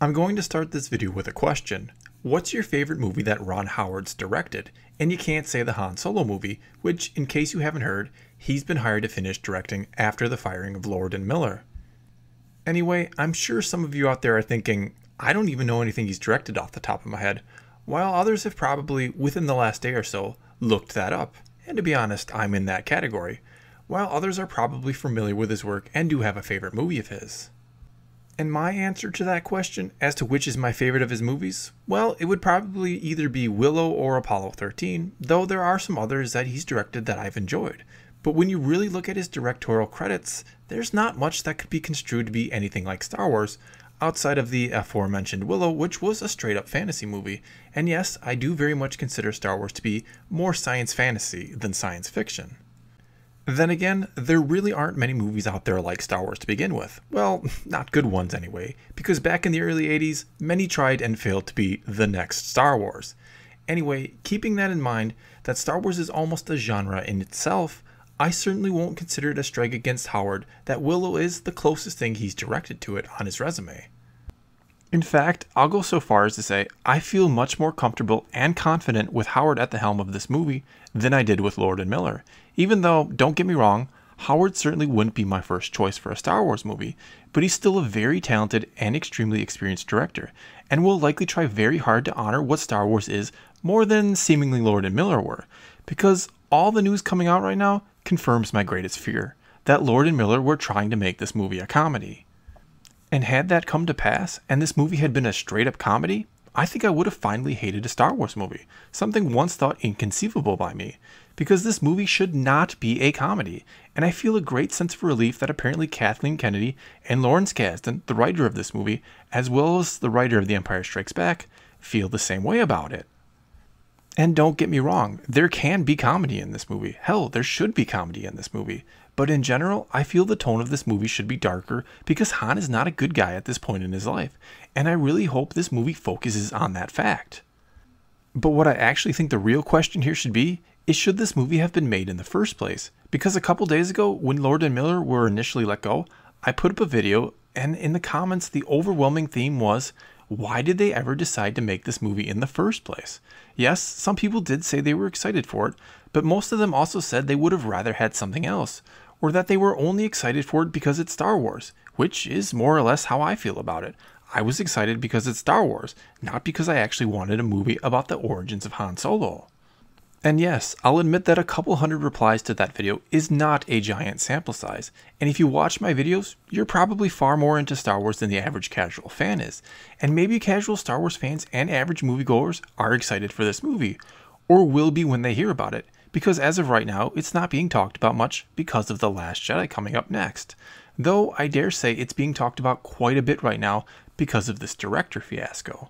I'm going to start this video with a question. What's your favorite movie that Ron Howard's directed? And you can't say the Han Solo movie, which, in case you haven't heard, he's been hired to finish directing after the firing of Lord and Miller. Anyway, I'm sure some of you out there are thinking, I don't even know anything he's directed off the top of my head, while others have probably, within the last day or so, looked that up. And to be honest, I'm in that category, while others are probably familiar with his work and do have a favorite movie of his. And my answer to that question, as to which is my favorite of his movies, well, it would probably either be Willow or Apollo 13, though there are some others that he's directed that I've enjoyed. But when you really look at his directorial credits, there's not much that could be construed to be anything like Star Wars, outside of the aforementioned Willow, which was a straight-up fantasy movie. And yes, I do very much consider Star Wars to be more science fantasy than science fiction. Then again, there really aren't many movies out there like Star Wars to begin with. Well, not good ones anyway, because back in the early 80s, many tried and failed to be the next Star Wars. Anyway, keeping that in mind, that Star Wars is almost a genre in itself, I certainly won't consider it a strike against Howard that Willow is the closest thing he's directed to it on his resume. In fact, I'll go so far as to say I feel much more comfortable and confident with Howard at the helm of this movie than I did with Lord and Miller. Even though, don't get me wrong, Howard certainly wouldn't be my first choice for a Star Wars movie, but he's still a very talented and extremely experienced director, and will likely try very hard to honor what Star Wars is more than seemingly Lord and Miller were, because all the news coming out right now confirms my greatest fear, that Lord and Miller were trying to make this movie a comedy. And had that come to pass, and this movie had been a straight-up comedy, I think I would have finally hated a Star Wars movie, something once thought inconceivable by me, because this movie should not be a comedy, and I feel a great sense of relief that apparently Kathleen Kennedy and Lawrence Kasdan, the writer of this movie, as well as the writer of The Empire Strikes Back, feel the same way about it. And don't get me wrong, there can be comedy in this movie. Hell, there should be comedy in this movie. But in general, I feel the tone of this movie should be darker because Han is not a good guy at this point in his life, and I really hope this movie focuses on that fact. But what I actually think the real question here should be is, should this movie have been made in the first place? Because a couple days ago, when Lord and Miller were initially let go, I put up a video, and in the comments the overwhelming theme was, why did they ever decide to make this movie in the first place? Yes, some people did say they were excited for it, but most of them also said they would have rather had something else, or that they were only excited for it because it's Star Wars, which is more or less how I feel about it. I was excited because it's Star Wars, not because I actually wanted a movie about the origins of Han Solo. And yes, I'll admit that a couple hundred replies to that video is not a giant sample size, and if you watch my videos, you're probably far more into Star Wars than the average casual fan is, and maybe casual Star Wars fans and average moviegoers are excited for this movie, or will be when they hear about it, because as of right now, it's not being talked about much because of The Last Jedi coming up next, though I dare say it's being talked about quite a bit right now because of this director fiasco.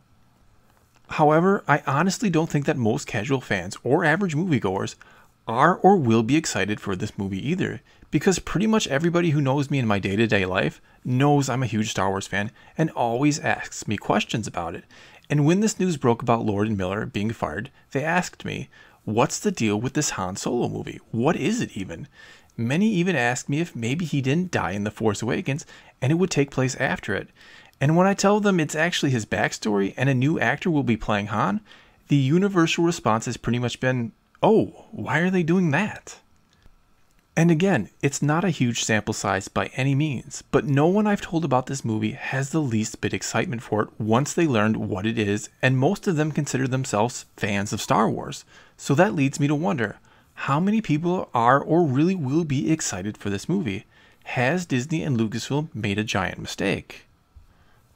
However, I honestly don't think that most casual fans or average moviegoers are or will be excited for this movie either, because pretty much everybody who knows me in my day-to-day life knows I'm a huge Star Wars fan and always asks me questions about it. And when this news broke about Lord and Miller being fired, they asked me, what's the deal with this Han Solo movie? What is it even? Many even asked me if maybe he didn't die in The Force Awakens and it would take place after it. And when I tell them it's actually his backstory and a new actor will be playing Han, the universal response has pretty much been, oh, why are they doing that? And again, it's not a huge sample size by any means, but no one I've told about this movie has the least bit excitement for it once they learned what it is, and most of them consider themselves fans of Star Wars. So that leads me to wonder, how many people are or really will be excited for this movie? Has Disney and Lucasfilm made a giant mistake?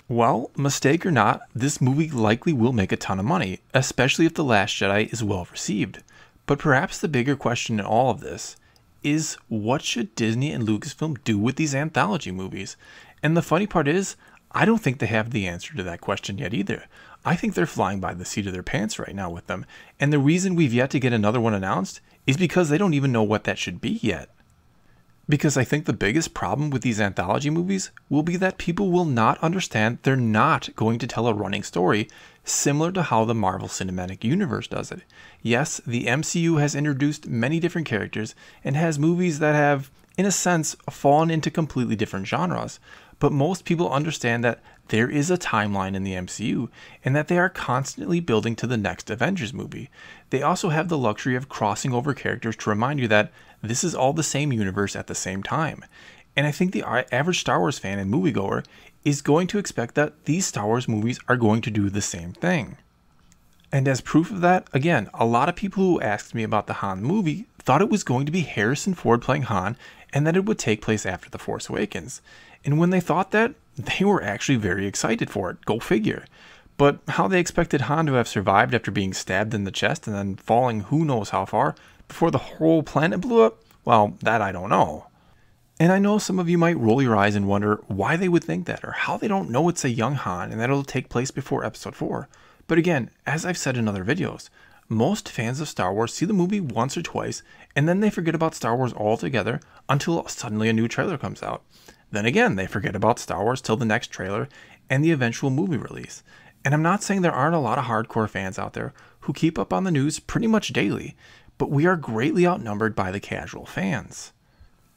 Well, mistake or not, this movie likely will make a ton of money, especially if The Last Jedi is well received. But perhaps the bigger question in all of this is, what should Disney and Lucasfilm do with these anthology movies? And the funny part is, I don't think they have the answer to that question yet either. I think they're flying by the seat of their pants right now with them, and the reason we've yet to get another one announced is because they don't even know what that should be yet. Because I think the biggest problem with these anthology movies will be that people will not understand they're not going to tell a running story similar to how the Marvel Cinematic Universe does it. Yes, the MCU has introduced many different characters and has movies that have, in a sense, fallen into completely different genres, but most people understand that there is a timeline in the MCU and that they are constantly building to the next Avengers movie. They also have the luxury of crossing over characters to remind you that this is all the same universe at the same time. And I think the average Star Wars fan and moviegoer is going to expect that these Star Wars movies are going to do the same thing. And as proof of that, again, a lot of people who asked me about the Han movie thought it was going to be Harrison Ford playing Han and that it would take place after The Force Awakens. And when they thought that, they were actually very excited for it. Go figure. But how they expected Han to have survived after being stabbed in the chest and then falling who knows how far before the whole planet blew up, well, that I don't know. And I know some of you might roll your eyes and wonder why they would think that or how they don't know it's a young Han and that it'll take place before Episode 4. But again, as I've said in other videos, most fans of Star Wars see the movie once or twice and then they forget about Star Wars altogether until suddenly a new trailer comes out. Then again, they forget about Star Wars till the next trailer and the eventual movie release. And I'm not saying there aren't a lot of hardcore fans out there who keep up on the news pretty much daily, but we are greatly outnumbered by the casual fans.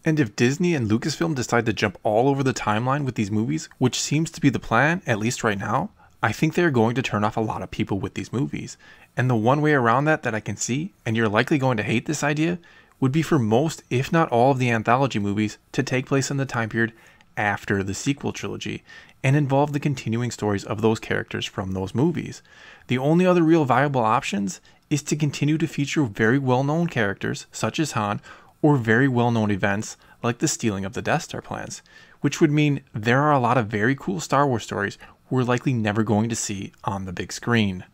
And if Disney and Lucasfilm decide to jump all over the timeline with these movies, which seems to be the plan, at least right now, I think they're going to turn off a lot of people with these movies. And the one way around that I can see, and you're likely going to hate this idea, would be for most, if not all of the anthology movies to take place in the time period after the sequel trilogy and involve the continuing stories of those characters from those movies. The only other real viable options is to continue to feature very well-known characters such as Han or very well-known events like the stealing of the Death Star plans, which would mean there are a lot of very cool Star Wars stories we're likely never going to see on the big screen.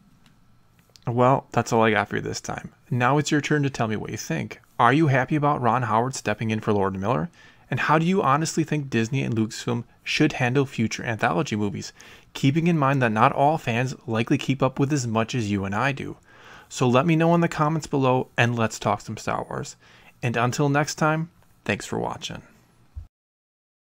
Well, that's all I got for you this time. Now it's your turn to tell me what you think. Are you happy about Ron Howard stepping in for Lord Miller? And how do you honestly think Disney and Lucasfilm should handle future anthology movies, keeping in mind that not all fans likely keep up with as much as you and I do? So let me know in the comments below and let's talk some Star Wars. And until next time, thanks for watching.